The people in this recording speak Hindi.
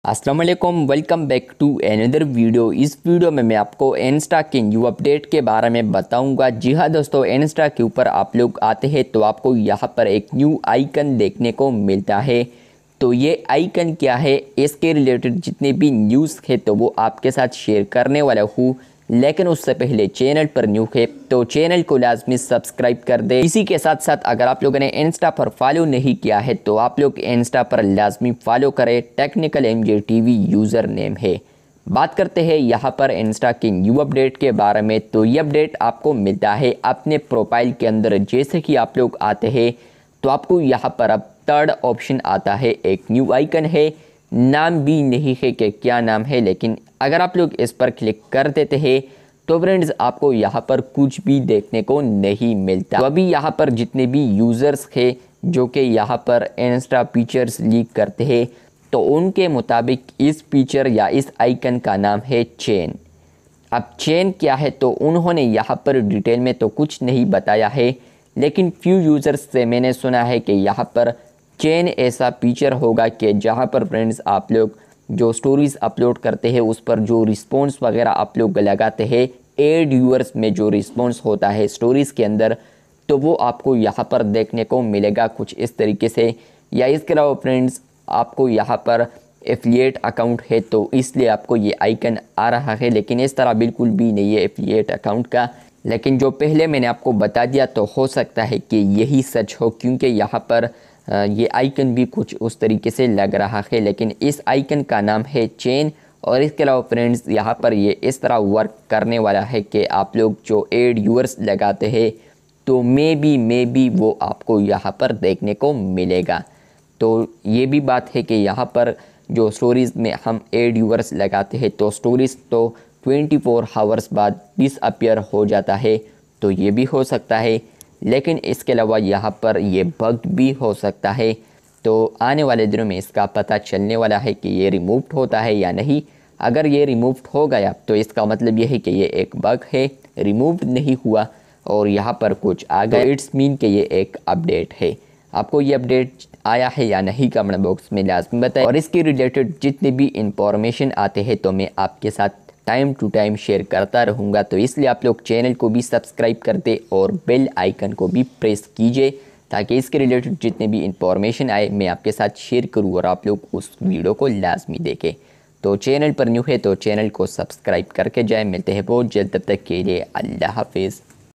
अस्सलाम वालेकुम, welcome back to another video. इस वीडियो में मैं आपको इंस्टा के न्यू अपडेट के बारे में बताऊंगा। जी हाँ दोस्तों, इंस्टा के ऊपर आप लोग आते हैं तो आपको यहाँ पर एक न्यू आइकन देखने को मिलता है। तो ये आइकन क्या है, इसके रिलेटेड जितने भी न्यूज़ है तो वो आपके साथ शेयर करने वाला हूँ। लेकिन उससे पहले चैनल पर न्यू है तो चैनल को लाजमी सब्सक्राइब कर दे। इसी के साथ साथ अगर आप लोगों ने इंस्टा पर फॉलो नहीं किया है तो आप लोग इंस्टा पर लाजमी फॉलो करें। Technical MJ TV user name है। बात करते हैं यहाँ पर इंस्टा के न्यू अपडेट के बारे में। तो ये अपडेट आपको मिलता है अपने प्रोफाइल के अंदर। जैसे कि आप लोग आते हैं तो आपको यहाँ पर अब थर्ड ऑप्शन आता है, एक न्यू आइकन है। नाम भी नहीं है कि क्या नाम है, लेकिन अगर आप लोग इस पर क्लिक कर देते हैं तो फ्रेंड्स आपको यहाँ पर कुछ भी देखने को नहीं मिलता। तो अभी यहाँ पर जितने भी यूज़र्स हैं जो कि यहाँ पर इंस्टा पिक्चर्स लीक करते हैं तो उनके मुताबिक इस पिक्चर या इस आइकन का नाम है चेन। अब चेन क्या है तो उन्होंने यहाँ पर डिटेल में तो कुछ नहीं बताया है, लेकिन फ्यू यूज़र्स से मैंने सुना है कि यहाँ पर चेन ऐसा फीचर होगा कि जहाँ पर फ्रेंड्स आप लोग जो स्टोरीज़ अपलोड करते हैं उस पर जो रिस्पॉन्स वगैरह आप लोग लगाते हैं, एड व्यूअर्स में जो रिस्पॉन्स होता है स्टोरीज़ के अंदर, तो वो आपको यहाँ पर देखने को मिलेगा कुछ इस तरीके से। या इसके अलावा फ्रेंड्स आपको यहाँ पर एफिलिएट अकाउंट है तो इसलिए आपको ये आइकन आ रहा है, लेकिन इस तरह बिल्कुल भी नहीं है एफिलिएट अकाउंट का। लेकिन जो पहले मैंने आपको बता दिया तो हो सकता है कि यही सच हो, क्योंकि यहाँ पर ये आइकन भी कुछ उस तरीके से लग रहा है। लेकिन इस आइकन का नाम है चेन। और इसके अलावा फ्रेंड्स यहाँ पर ये इस तरह वर्क करने वाला है कि आप लोग जो एड व्यूअर्स लगाते हैं तो मे बी वो आपको यहाँ पर देखने को मिलेगा। तो ये भी बात है कि यहाँ पर जो स्टोरीज़ में हम एड व्यूअर्स लगाते हैं तो स्टोरीज़ तो 24 आवर्स बाद डिसअपियर हो जाता है, तो ये भी हो सकता है। लेकिन इसके अलावा यहाँ पर ये बग भी हो सकता है। तो आने वाले दिनों में इसका पता चलने वाला है कि ये रिमूव्ड होता है या नहीं। अगर ये रिमूव्ड हो गया तो इसका मतलब ये है कि ये एक बग है, रिमूव्ड नहीं हुआ और यहाँ पर कुछ आ गया। इट्स मीन कि ये एक अपडेट है। आपको ये अपडेट आया है या नहीं कमेंट बॉक्स में लाजमी बताएं। और इसके रिलेटेड जितने भी इंफॉर्मेशन आते हैं तो मैं आपके साथ टाइम टू टाइम शेयर करता रहूँगा। तो इसलिए आप लोग चैनल को भी सब्सक्राइब कर दे और बेल आइकन को भी प्रेस कीजिए ताकि इसके रिलेटेड जितने भी इंफॉर्मेशन आए मैं आपके साथ शेयर करूँ और आप लोग उस वीडियो को लाजमी देखें। तो चैनल पर न्यू है तो चैनल को सब्सक्राइब करके जाए। मिलते हैं बहुत जल्द, तब तक के लिए अल्लाह हाफिज़।